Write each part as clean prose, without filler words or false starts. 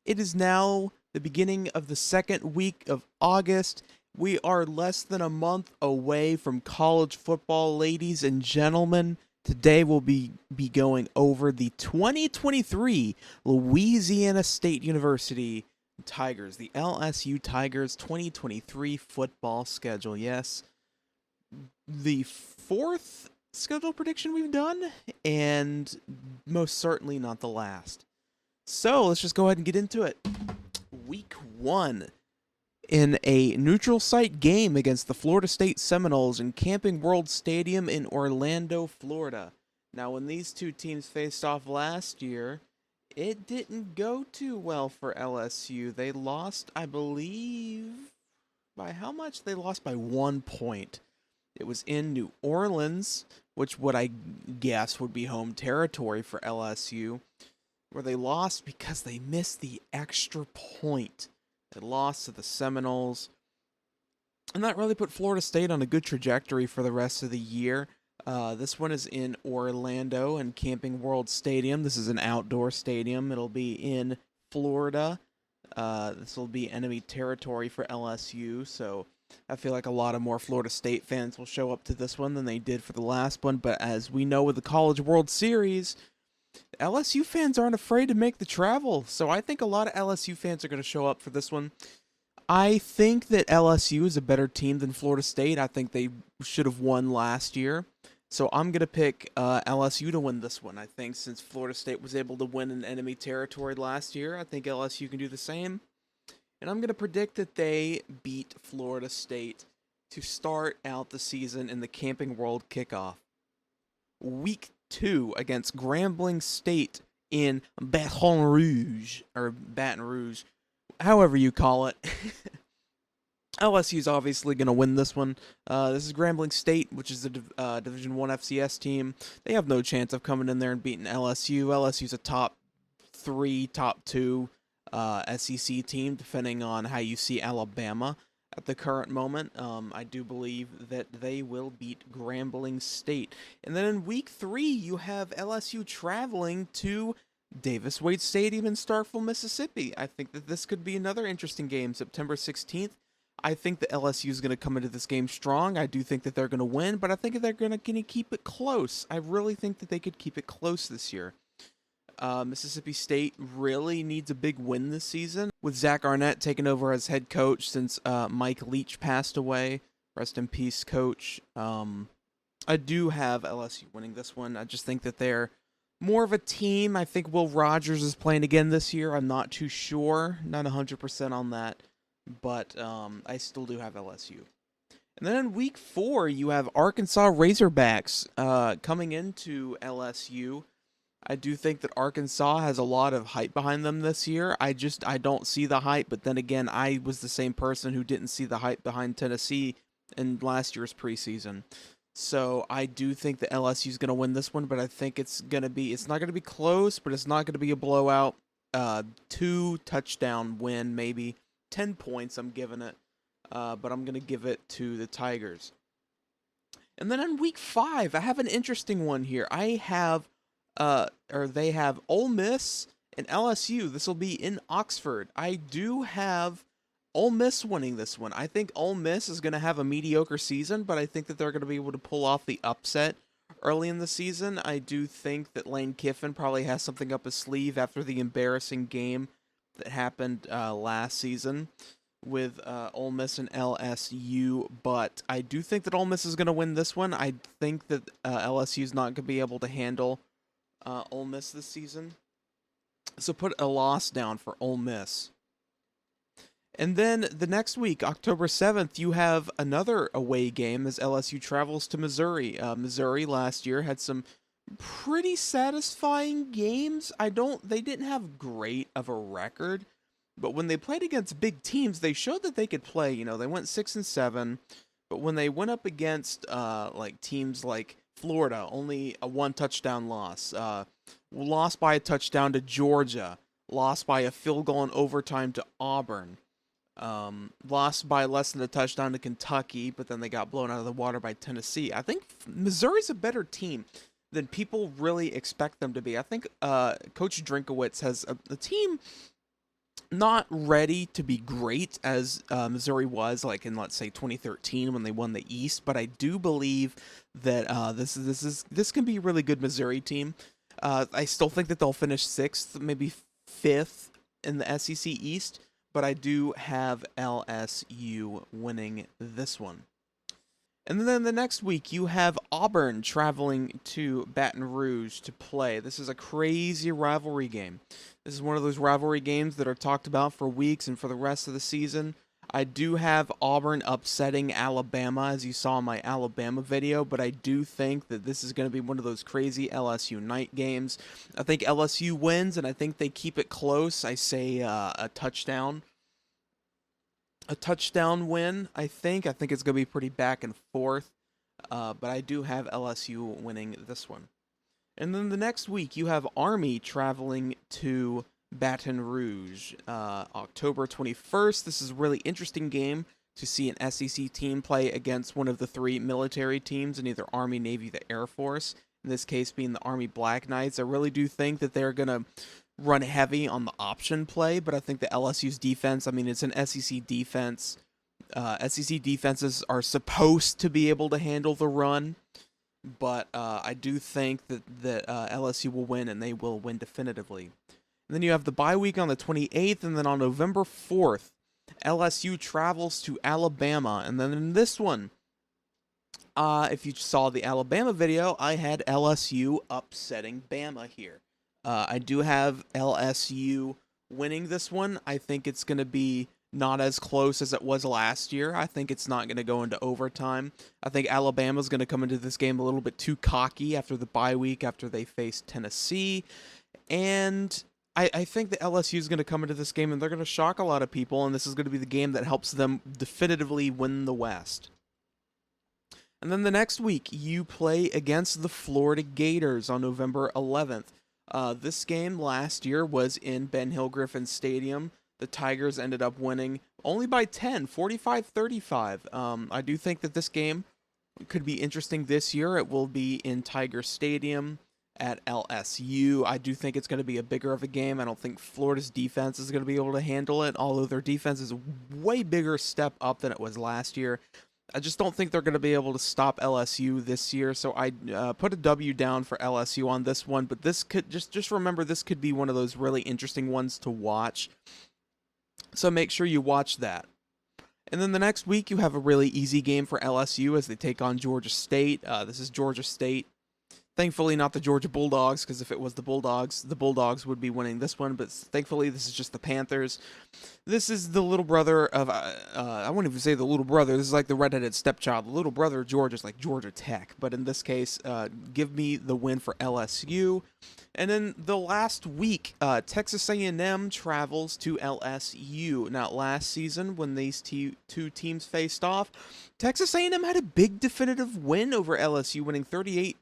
It is now the beginning of the second week of August. We are less than a month away from college football, ladies and gentlemen. Today we'll be going over the 2023 Louisiana State University Tigers, the LSU Tigers 2023 football schedule. Yes, the fourth schedule prediction we've done, and most certainly not the last. So let's just go ahead and get into it. Week 1 in a neutral site game against the Florida State Seminoles in Camping World Stadium in Orlando, Florida. Now, when these two teams faced off last year, it didn't go too well for LSU. They lost, I believe, by how much? They lost by 1 point. It was in New Orleans, which would I guess would be home territory for LSU, where they lost because they missed the extra point. They lost to the Seminoles, and that really put Florida State on a good trajectory for the rest of the year. This one is in Orlando and Camping World Stadium. This is an outdoor stadium. It'll be in Florida. This will be enemy territory for LSU, so I feel like a lot of more Florida State fans will show up to this one than they did for the last one. But as we know with the College World Series, LSU fans aren't afraid to make the travel, so I think a lot of LSU fans are going to show up for this one. I think that LSU is a better team than Florida State. I think they should have won last year, so I'm going to pick LSU to win this one. I think since Florida State was able to win in enemy territory last year, I think LSU can do the same. And I'm going to predict that they beat Florida State to start out the season in the Camping World kickoff. Week 2 against Grambling State in Baton Rouge, however you call it. LSU is obviously going to win this one. This is Grambling State, which is a Division I FCS team. They have no chance of coming in there and beating LSU. LSU's a top 3, top 2 SEC team, depending on how you see Alabama at the current moment. I do believe that they will beat Grambling State. And then in week 3, you have LSU traveling to Davis Wade Stadium in Starkville, Mississippi. I think that this could be another interesting game, September 16th. I think that LSU is going to come into this game strong. I do think that they're going to win, but I think they're going to keep it close. I really think that they could keep it close this year. Mississippi State really needs a big win this season, with Zach Arnett taking over as head coach since Mike Leach passed away. Rest in peace, coach. I do have LSU winning this one. I just think that they're more of a team. I think Will Rogers is playing again this year. I'm not too sure. Not 100% on that. But I still do have LSU. And then in week 4, you have Arkansas Razorbacks coming into LSU. I do think that Arkansas has a lot of hype behind them this year. I don't see the hype, but then again, I was the same person who didn't see the hype behind Tennessee in last year's preseason. So I do think that LSU is going to win this one, but I think it's not going to be close, but it's not going to be a blowout. 2 touchdown win, maybe 10 points I'm giving it, but I'm going to give it to the Tigers. And then in week 5, I have an interesting one here. They have Ole Miss and LSU. This will be in Oxford. I do have Ole Miss winning this one. I think Ole Miss is going to have a mediocre season, but I think that they're going to be able to pull off the upset early in the season. I do think that Lane Kiffin probably has something up his sleeve after the embarrassing game that happened last season with Ole Miss and LSU, but I do think that Ole Miss is going to win this one. I think that LSU is not going to be able to handle Ole Miss this season. So put a loss down for Ole Miss. And then the next week, October 7th, you have another away game as LSU travels to Missouri. Missouri last year had some pretty satisfying games. They didn't have great of a record, but when they played against big teams, they showed that they could play. You know, they went 6-7, but when they went up against like teams like Florida, only a 1 touchdown loss. Lost by a touchdown to Georgia. Lost by a field goal in overtime to Auburn. Lost by less than a touchdown to Kentucky, but then they got blown out of the water by Tennessee. I think Missouri's a better team than people really expect them to be. I think Coach Drinkowitz has a team not ready to be great as Missouri was, like in, let's say, 2013 when they won the East, but I do believe that this can be a really good Missouri team. I still think that they'll finish sixth, maybe fifth in the SEC East, but I do have LSU winning this one. And then the next week, you have Auburn traveling to Baton Rouge to play. This is a crazy rivalry game. This is one of those rivalry games that are talked about for weeks and for the rest of the season. I do have Auburn upsetting Alabama, as you saw in my Alabama video, but I do think that this is going to be one of those crazy LSU night games. I think LSU wins, and I think they keep it close. I say a touchdown win, I think. I think it's going to be pretty back and forth, but I do have LSU winning this one. And then the next week, you have Army traveling to Baton Rouge, October 21st. This is a really interesting game to see an SEC team play against one of the three military teams in either Army, Navy, the Air Force. In this case being the Army Black Knights. I really do think that they're going to run heavy on the option play, but I think the LSU's defense, I mean, it's an SEC defense. SEC defenses are supposed to be able to handle the run, but I do think that LSU will win, and they will win definitively. And then you have the bye week on the 28th, and then on November 4th, LSU travels to Alabama. And then in this one, if you saw the Alabama video, I had LSU upsetting Bama here. I do have LSU winning this one. I think it's going to be not as close as it was last year. I think it's not going to go into overtime. I think Alabama's going to come into this game a little bit too cocky after the bye week, after they face Tennessee. And I think the LSU is going to come into this game and they're going to shock a lot of people, and this is going to be the game that helps them definitively win the West. And then the next week, you play against the Florida Gators on November 11th. This game last year was in Ben Hill Griffin Stadium. The Tigers ended up winning only by 10, 45-35. I do think that this game could be interesting this year. It will be in Tiger Stadium at LSU. I do think it's going to be a bigger of a game. I don't think Florida's defense is going to be able to handle it, although their defense is a way bigger step up than it was last year. I just don't think they're going to be able to stop LSU this year, so I put a W down for LSU on this one, but this could, just remember, this could be one of those really interesting ones to watch, so make sure you watch that. And then the next week, you have a really easy game for LSU as they take on Georgia State. This is Georgia State. Thankfully, not the Georgia Bulldogs, because if it was the Bulldogs would be winning this one, but thankfully, this is just the Panthers. This is the little brother of, I won't even say the little brother, this is like the redheaded stepchild. The little brother of Georgia is like Georgia Tech, but in this case, give me the win for LSU. And then the last week, Texas A&M travels to LSU. Now, last season, when these two teams faced off, Texas A&M had a big definitive win over LSU, winning 38-23,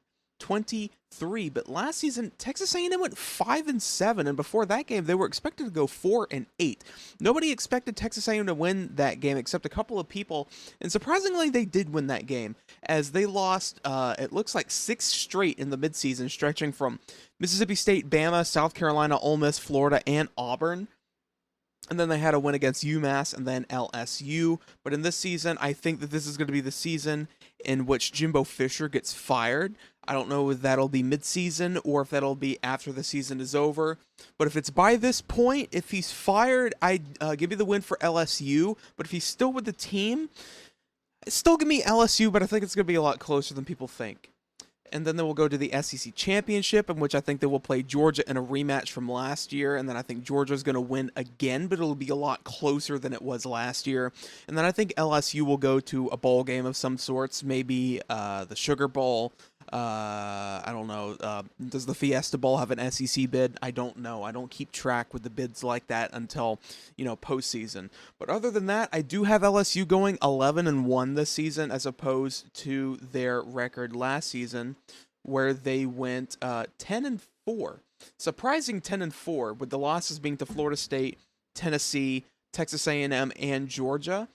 but last season Texas A&M went 5-7, and before that game they were expected to go 4-8. Nobody expected Texas A&M to win that game except a couple of people, and surprisingly they did win that game as they lost. It looks like 6 straight in the midseason, stretching from Mississippi State, Bama, South Carolina, Ole Miss, Florida, and Auburn. And then they had a win against UMass and then LSU. But in this season, I think that this is going to be the season in which Jimbo Fisher gets fired. I don't know if that'll be midseason or if that'll be after the season is over. But if it's by this point, if he's fired, I'd give you the win for LSU. But if he's still with the team, still give me LSU, but I think it's going to be a lot closer than people think. And then they will go to the SEC Championship, in which I think they will play Georgia in a rematch from last year. And then I think Georgia's going to win again, but it'll be a lot closer than it was last year. And then I think LSU will go to a bowl game of some sorts, maybe the Sugar Bowl. I don't know. Does the Fiesta Bowl have an SEC bid? I don't know. I don't keep track with the bids like that until, postseason. But other than that, I do have LSU going 11-1 this season, as opposed to their record last season, where they went 10-4. Surprising 10-4, with the losses being to Florida State, Tennessee, Texas A&M, and Georgia.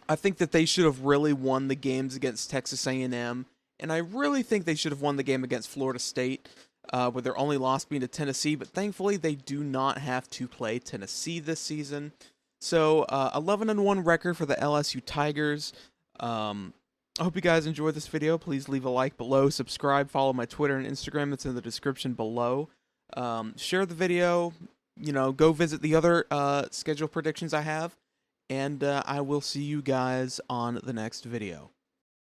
I think that they should have really won the games against Texas A&M. And I really think they should have won the game against Florida State. with their only loss being to Tennessee. But thankfully, they do not have to play Tennessee this season. So 11-1 record for the LSU Tigers. I hope you guys enjoyed this video. Please leave a like below, subscribe, follow my Twitter and Instagram that's in the description below. Share the video, go visit the other schedule predictions I have, and I will see you guys on the next video.